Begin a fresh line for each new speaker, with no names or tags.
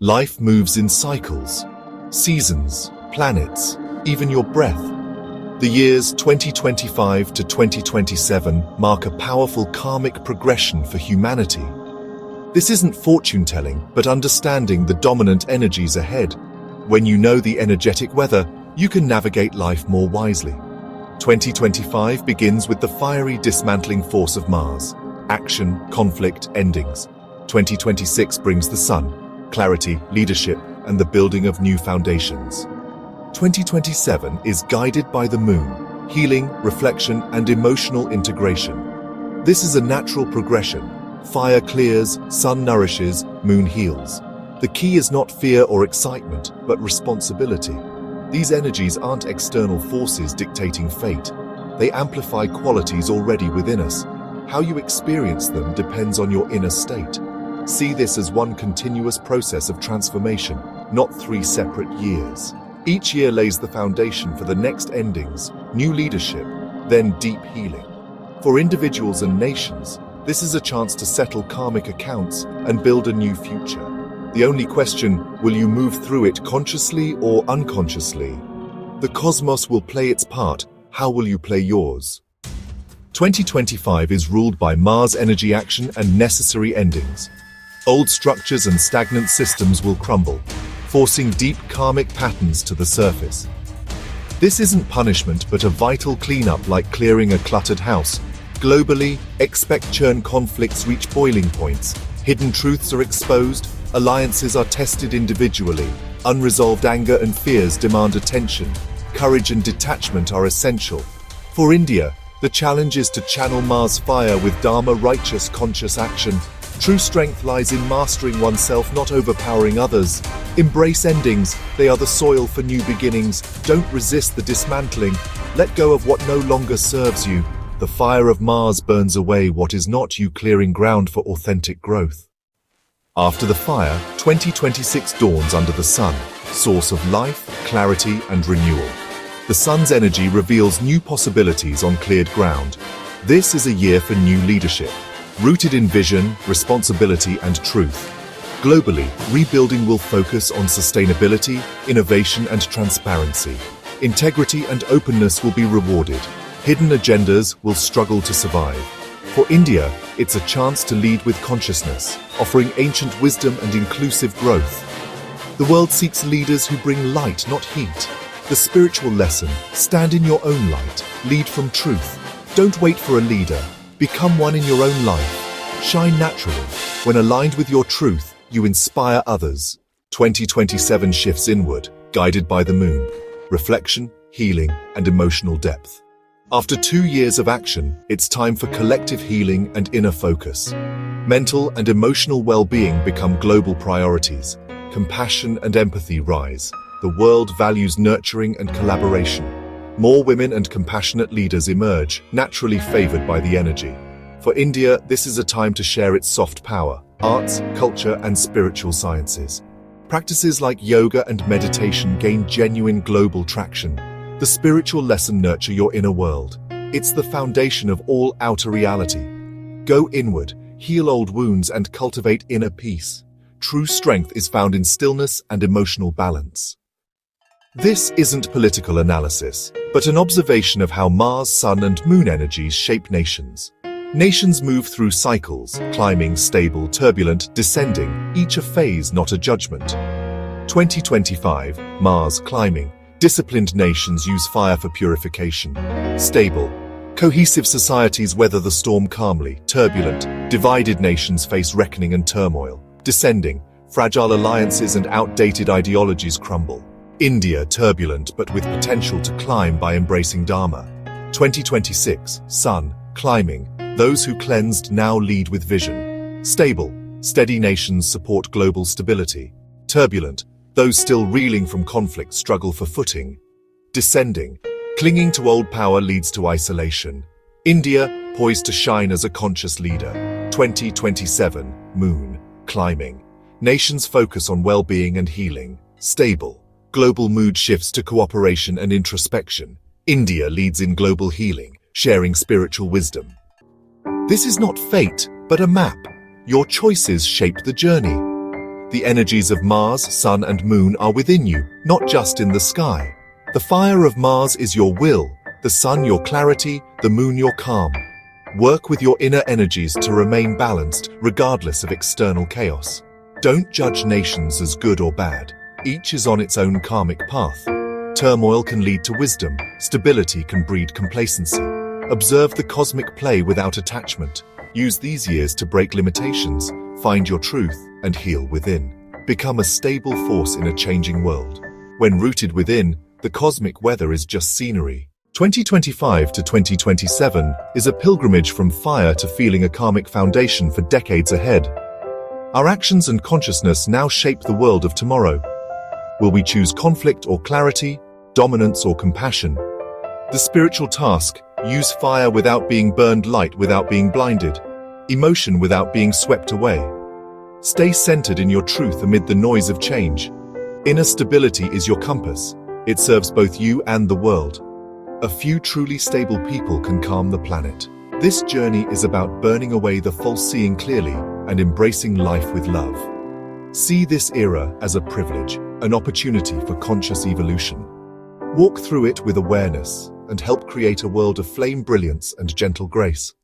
Life moves in cycles, seasons, planets, even your breath. The years 2025 to 2027 mark a powerful karmic progression for humanity. This isn't fortune-telling, but understanding the dominant energies ahead. When you know the energetic weather, you can navigate life more wisely. 2025 begins with the fiery dismantling force of Mars. Action, conflict, endings. 2026 brings the Sun. Clarity, leadership, and the building of new foundations. 2027 is guided by the Moon, healing, reflection, and emotional integration. This is a natural progression. Fire clears, Sun nourishes, Moon heals. The key is not fear or excitement, but responsibility. These energies aren't external forces dictating fate. They amplify qualities already within us. How you experience them depends on your inner state. See this as one continuous process of transformation, not 3 separate years. Each year lays the foundation for the next endings, new leadership, then deep healing. For individuals and nations, this is a chance to settle karmic accounts and build a new future. The only question, will you move through it consciously or unconsciously? The cosmos will play its part. How will you play yours? 2025 is ruled by Mars energy action and necessary endings. Old structures and stagnant systems will crumble, forcing deep karmic patterns to the surface. This isn't punishment, but a vital cleanup, like clearing a cluttered house. Globally, expect churn conflicts reach boiling points. Hidden truths are exposed, alliances are tested individually. Unresolved anger and fears demand attention. Courage and detachment are essential. For India, the challenge is to channel Mars fire with Dharma, righteous, conscious action. True strength lies in mastering oneself, not overpowering others. Embrace endings, they are the soil for new beginnings. Don't resist the dismantling. Let go of what no longer serves you. The fire of Mars burns away what is not you, clearing ground for authentic growth. After the fire, 2026 dawns under the Sun, source of life, clarity, and renewal. The Sun's energy reveals new possibilities on cleared ground. This is a year for new leadership, rooted in vision, responsibility, and truth. Globally, rebuilding will focus on sustainability, innovation, and transparency. Integrity and openness will be rewarded. Hidden agendas will struggle to survive. For India, it's a chance to lead with consciousness, offering ancient wisdom and inclusive growth. The world seeks leaders who bring light, not heat. The spiritual lesson: stand in your own light, lead from truth. Don't wait for a leader. Become one in your own life. Shine naturally. When aligned with your truth, you inspire others. 2027 shifts inward, guided by the Moon. Reflection, healing, and emotional depth. After 2 years of action, it's time for collective healing and inner focus. Mental and emotional well-being become global priorities. Compassion and empathy rise. The world values nurturing and collaboration. More women and compassionate leaders emerge, naturally favored by the energy. For India, this is a time to share its soft power, arts, culture, and spiritual sciences. Practices like yoga and meditation gain genuine global traction. The spiritual lesson: nurture your inner world. It's the foundation of all outer reality. Go inward, heal old wounds, and cultivate inner peace. True strength is found in stillness and emotional balance. This isn't political analysis, but an observation of how Mars, Sun, and Moon energies shape nations. Nations move through cycles, climbing, stable, turbulent, descending, each a phase, not a judgment. 2025, Mars climbing. Disciplined nations use fire for purification. Stable, cohesive societies weather the storm calmly. Turbulent, divided nations face reckoning and turmoil. Descending, fragile alliances and outdated ideologies crumble. India, turbulent but with potential to climb by embracing Dharma. 2026, Sun, climbing. Those who cleansed now lead with vision. Stable, steady nations support global stability. Turbulent, those still reeling from conflict struggle for footing. Descending, clinging to old power leads to isolation. India, poised to shine as a conscious leader. 2027, Moon, climbing. Nations focus on well-being and healing. Stable, global mood shifts to cooperation and introspection. India leads in global healing, sharing spiritual wisdom. This is not fate, but a map. Your choices shape the journey. The energies of Mars, Sun, and Moon are within you, not just in the sky. The fire of Mars is your will, the Sun your clarity, the Moon your calm. Work with your inner energies to remain balanced, regardless of external chaos. Don't judge nations as good or bad. Each is on its own karmic path. Turmoil can lead to wisdom. Stability can breed complacency. Observe the cosmic play without attachment. Use these years to break limitations, find your truth, and heal within. Become a stable force in a changing world. When rooted within, the cosmic weather is just scenery. 2025 to 2027 is a pilgrimage from fire to feeling a karmic foundation for decades ahead. Our actions and consciousness now shape the world of tomorrow. Will we choose conflict or clarity, dominance or compassion? The spiritual task: use fire without being burned, light without being blinded, emotion without being swept away. Stay centered in your truth amid the noise of change. Inner stability is your compass. It serves both you and the world. A few truly stable people can calm the planet. This journey is about burning away the false, seeing clearly, and embracing life with love. See this era as a privilege, an opportunity for conscious evolution. Walk through it with awareness and help create a world of flame brilliance and gentle grace.